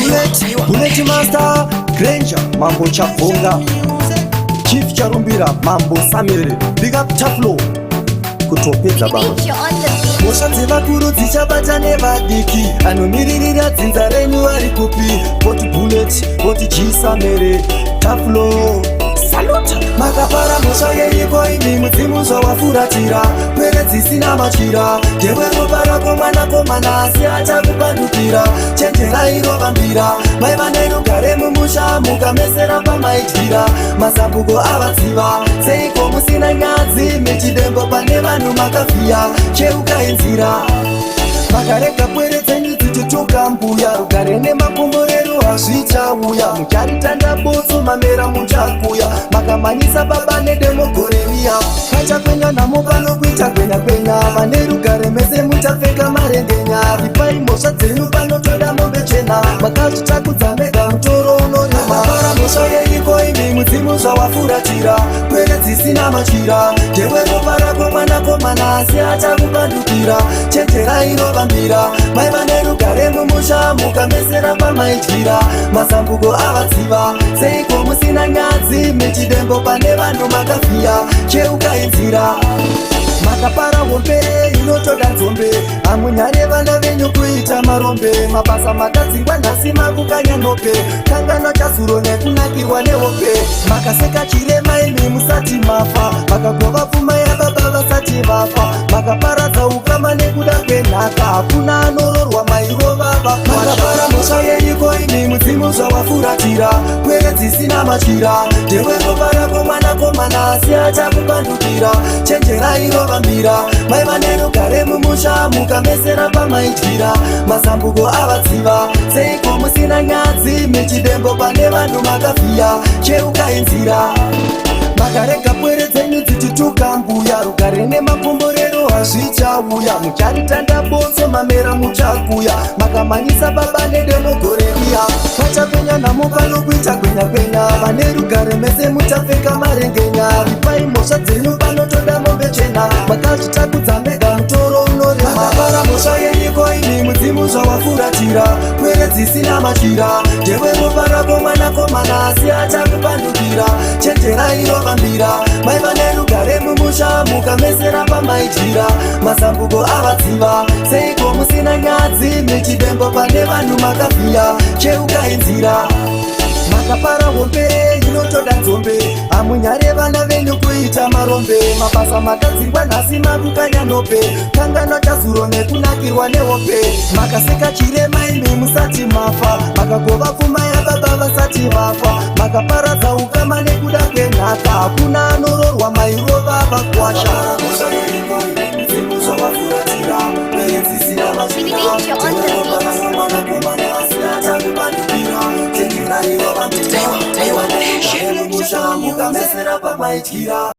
Bullet Master Granger mambo chafunga Chief Charumbira mambo Samiri Big up Taplo kutopedza baba Moshanze vakuru dzichabata nevadiki anomiririra dzinza renyu vari kupi Poti Bullet, Poti G Samiri Taplo Saluta makapara mosha yeiko imi mudzimu zvawafuratira kwere dzisina machira ndewe ropa rako mwanakomana asi achakupandukira chenjerai rovambira mai vane rugare mumusha mukamesera pamaityira mazambuko avatsiva seiko musina nyadzi michidembo pane vanhu makavhiya cheukainzira makarega pwere dzenyu dzichituka mbuya rugare nemakomborero hazvichauya mucharitanda botso mamera muchakuya makamanyisa baba nedemogoremiya pachapenya namo panokuita kwenya vane rugare mese muchapfeka marengenya ripai mhosva dzenyu panotoda mombe chena makazvitakudza mega mutoro unorema para mhosva yeiko imi mudzimu zvawafuratira kwere dzisina machira ndewe ropa rako mwanakomana asi achakupandukira chenjerai rovambira mai vane rugare mumusha mukamesera pamaityira mazambuko avatsiva seiko musina nyadzi michidembo pane vanhu makavhiya cheukainzira makapara hombe inotoda nzombe hamunyare vana venyu kuita marombe mabasa makadzingwa nhasi makukanya nhope kangana chazuro nekunakirwa nehope makaseka chirema imi musati mafa makagova pfuma yababa vasati vafa makaparadza ukama nekuda kwenhaka hakuna anororwa mairovava makapara mhosva yeiko imi mudzimu zvawafuratira kwere dzisina machira ndewe ropa rako mwanakomana asi achakupandukira chenjerai rovambira mai vane rugare mumusha mukamesera pamaityira mazambuko avatsiva seiko musina nyadzi michidembo pane vanhu makavhiya cheukainzira makarega pwere dzenyu dzichituka mbuya rugare nemakomborero hazvichauya mucharitanda botso mamera muchakuya makamanyisa baba nedemogoremiya pachapenya namo panokuita kwenya vane rugare mese muchapfeka marengenya ripai mhosva dzenyu panotoda mombe chena makazvitakudza mega mutoro unorema para mhosva yeiko imi mudzimu zvawafuratira kwere dzisina machira ndewe ropa rako mwanakomana asi achakupandukira chenjerai rovambira mai vane rugare mumusha mukamesera pamaityira mazambuko avatsiva seiko musina nyadzi michidembo pane vanhu makavhiya cheukainzira makapara hombe inotoda nzombe hamunyare vana venyu kuita marombe mabasa makadzingwa nhasi makukanya nhope kangana chazuro nekunakirwa nehope makaseka chirema imi musati mafa makagova pfuma yababa vasati vafa makaparadza ukama nekuda kwenhaka hakuna anororwa mairova vakwasha Mukamesera pamaityira